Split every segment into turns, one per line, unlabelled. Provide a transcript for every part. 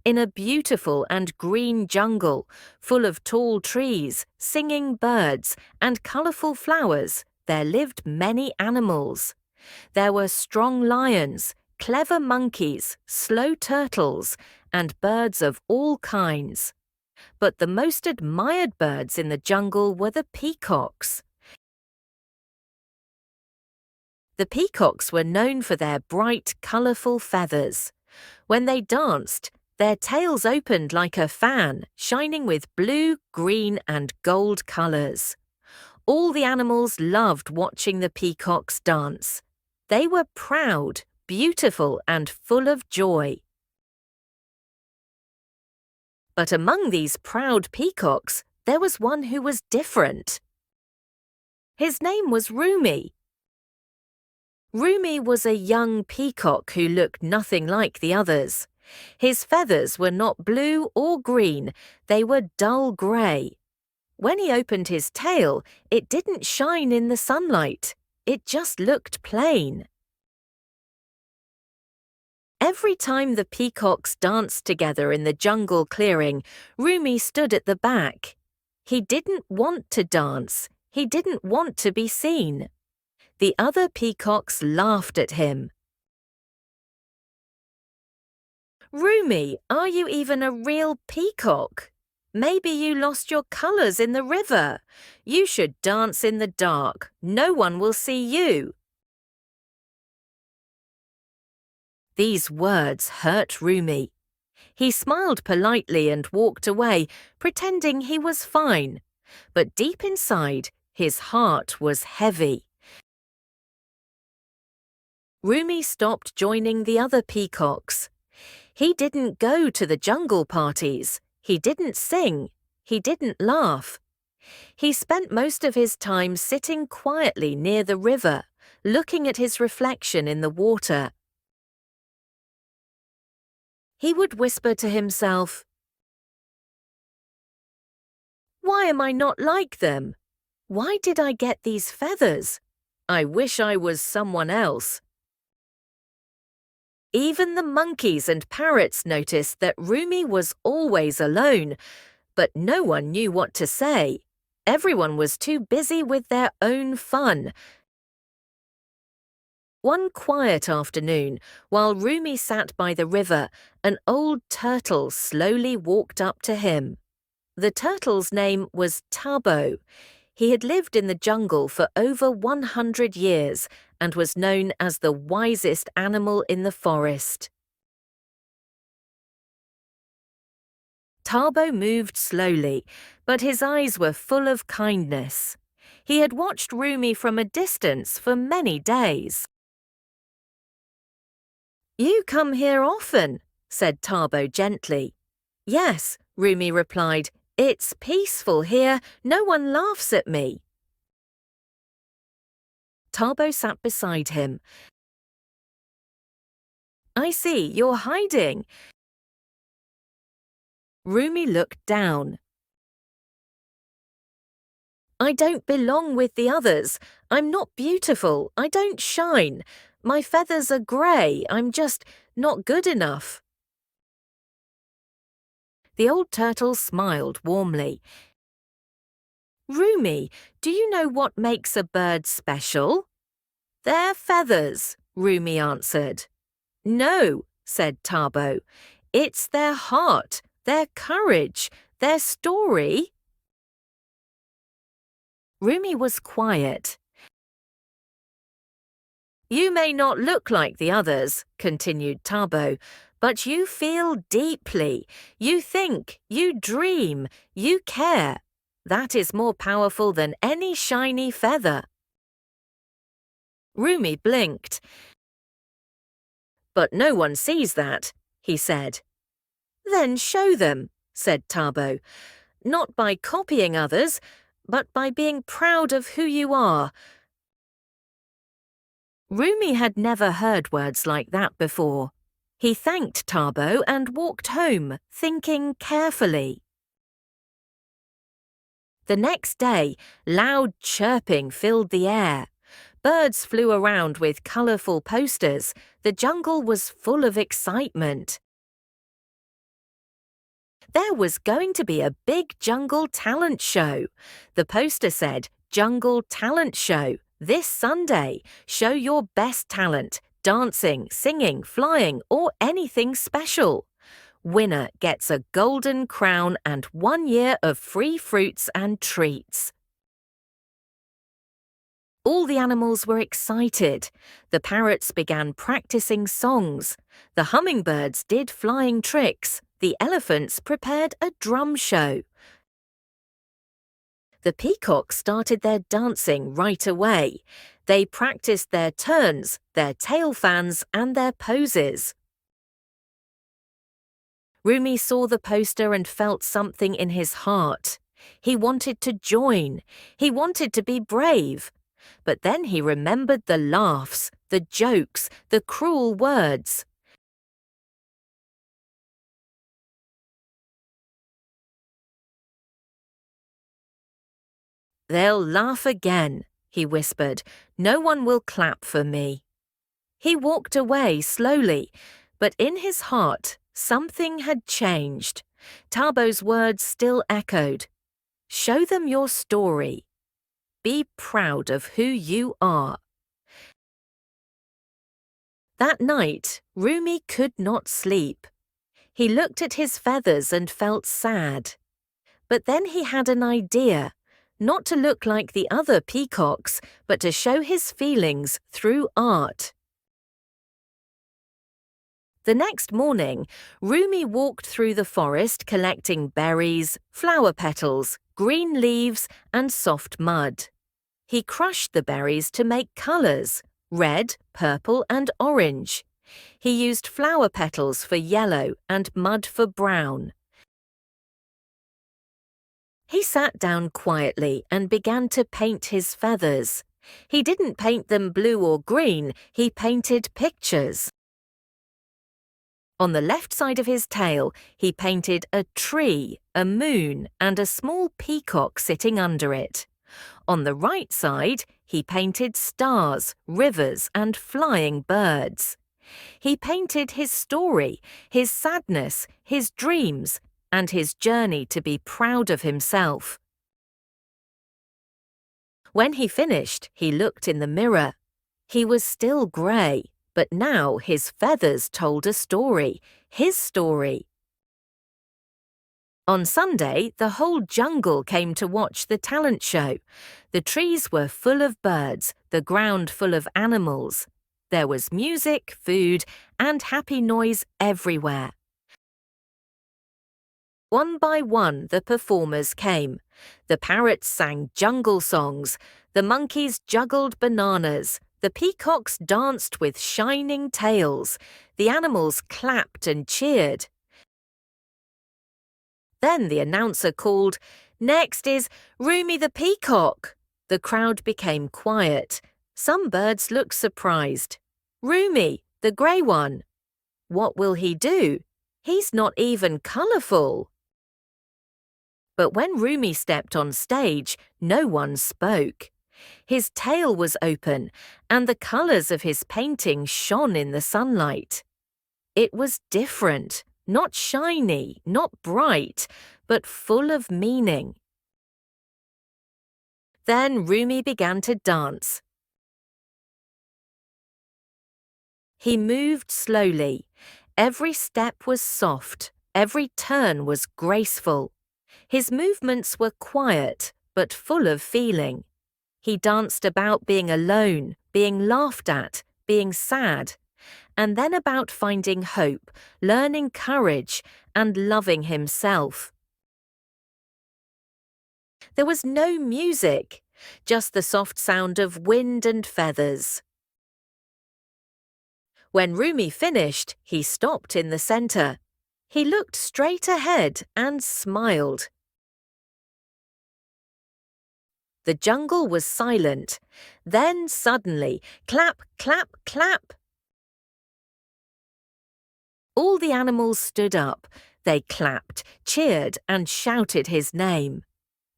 In a beautiful and green jungle, full of tall trees, singing birds, and colourful flowers, there lived many animals. There were strong lions, clever monkeys, slow turtles, and birds of all kinds. But the most admired birds in the jungle were the peacocks. The peacocks were known for their bright, colourful feathers. When they danced, their tails opened like a fan, shining with blue, green, and gold colours. All the animals loved watching the peacocks dance. They were proud, beautiful, and full of joy. But among these proud peacocks, there was one who was different. His name was Rumi. Rumi was a young peacock who looked nothing like the others. His feathers were not blue or green, they were dull grey. When he opened his tail, it didn't shine in the sunlight. It just looked plain. Every time the peacocks danced together in the jungle clearing, Rumi stood at the back. He didn't want to dance. He didn't want to be seen. The other peacocks laughed at him. "Rumi, are you even a real peacock? Maybe you lost your colours in the river. You should dance in the dark. No one will see you." These words hurt Rumi. He smiled politely and walked away, pretending he was fine. But deep inside, his heart was heavy. Rumi stopped joining the other peacocks. He didn't go to the jungle parties. He didn't sing. He didn't laugh. He spent most of his time sitting quietly near the river, looking at his reflection in the water. He would whisper to himself, "Why am I not like them? Why did I get these feathers? I wish I was someone else." Even the monkeys and parrots noticed that Rumi was always alone, but no one knew what to say. Everyone was too busy with their own fun. One quiet afternoon, while Rumi sat by the river, an old turtle slowly walked up to him. The turtle's name was Tabo. He had lived in the jungle for over 100 years and was known as the wisest animal in the forest. Tabo moved slowly, but his eyes were full of kindness. He had watched Rumi from a distance for many days. "You come here often," said Tabo gently. "Yes," Rumi replied. "It's peaceful here. No one laughs at me." Tabo sat beside him. "I see, you're hiding." Rumi looked down. "I don't belong with the others. I'm not beautiful. I don't shine. My feathers are grey. I'm just not good enough." The old turtle smiled warmly. "Rumi, do you know what makes a bird special?" "Their feathers," Rumi answered. "No," said Tabo. "It's their heart, their courage, their story." Rumi was quiet. "You may not look like the others," continued Tabo, "but you feel deeply. You think, you dream, you care. That is more powerful than any shiny feather." Rumi blinked. "But no one sees that," he said. "Then show them," said Tabo. "Not by copying others, but by being proud of who you are." Rumi had never heard words like that before. He thanked Tabo and walked home, thinking carefully. The next day, loud chirping filled the air. Birds flew around with colourful posters. The jungle was full of excitement. There was going to be a big jungle talent show. The poster said, "Jungle Talent Show, this Sunday. Show your best talent, dancing, singing, flying, or anything special. Winner gets a golden crown and 1 year of free fruits and treats." All the animals were excited. The parrots began practicing songs. The hummingbirds did flying tricks. The elephants prepared a drum show. The peacocks started their dancing right away. They practiced their turns, their tail fans, and their poses. Rumi saw the poster and felt something in his heart. He wanted to join. He wanted to be brave. But then he remembered the laughs, the jokes, the cruel words. "They'll laugh again," he whispered. "No one will clap for me." He walked away slowly, but in his heart, something had changed. Tabo's words still echoed. "Show them your story. Be proud of who you are." That night, Rumi could not sleep. He looked at his feathers and felt sad. But then he had an idea, not to look like the other peacocks, but to show his feelings through art. The next morning, Rumi walked through the forest collecting berries, flower petals, green leaves, and soft mud. He crushed the berries to make colours: red, purple, and orange. He used flower petals for yellow and mud for brown. He sat down quietly and began to paint his feathers. He didn't paint them blue or green, he painted pictures. On the left side of his tail, he painted a tree, a moon, and a small peacock sitting under it. On the right side, he painted stars, rivers, and flying birds. He painted his story, his sadness, his dreams, and his journey to be proud of himself. When he finished, he looked in the mirror. He was still grey, but now his feathers told a story, his story. On Sunday, the whole jungle came to watch the talent show. The trees were full of birds, the ground full of animals. There was music, food, and happy noise everywhere. One by one, the performers came. The parrots sang jungle songs. The monkeys juggled bananas. The peacocks danced with shining tails. The animals clapped and cheered. Then the announcer called, "Next is Rumi the peacock." The crowd became quiet. Some birds looked surprised. "Rumi, the grey one. What will he do? He's not even colourful." But when Rumi stepped on stage, no one spoke. His tail was open, and the colours of his painting shone in the sunlight. It was different, not shiny, not bright, but full of meaning. Then Rumi began to dance. He moved slowly. Every step was soft, every turn was graceful. His movements were quiet, but full of feeling. He danced about being alone, being laughed at, being sad, and then about finding hope, learning courage, and loving himself. There was no music, just the soft sound of wind and feathers. When Rumi finished, he stopped in the center. He looked straight ahead and smiled. The jungle was silent. Then suddenly, clap, clap, clap. All the animals stood up. They clapped, cheered, and shouted his name.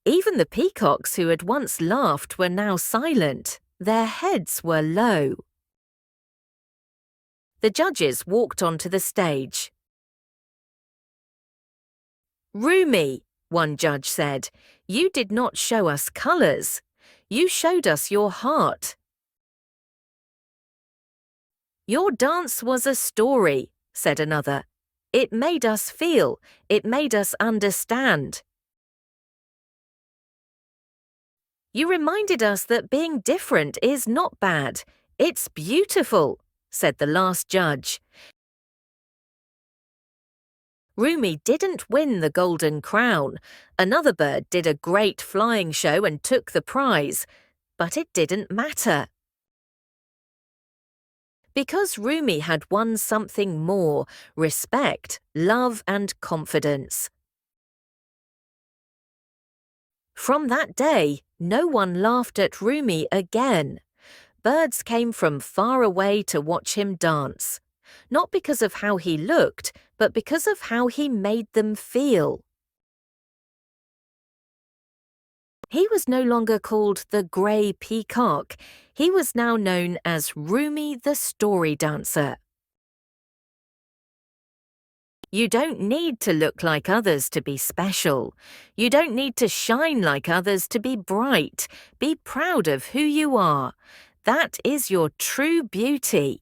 Even the peacocks who had once laughed were now silent. Their heads were low. The judges walked onto the stage. "Rumi," one judge said, "you did not show us colours. You showed us your heart." "Your dance was a story," said another. "It made us feel. It made us understand." "You reminded us that being different is not bad. It's beautiful," said the last judge. Rumi didn't win the golden crown. Another bird did a great flying show and took the prize. But it didn't matter. Because Rumi had won something more: respect, love, and confidence. From that day, no one laughed at Rumi again. Birds came from far away to watch him dance. Not because of how he looked, but because of how he made them feel. He was no longer called the grey peacock. He was now known as Rumi the story dancer. You don't need to look like others to be special. You don't need to shine like others to be bright. Be proud of who you are. That is your true beauty.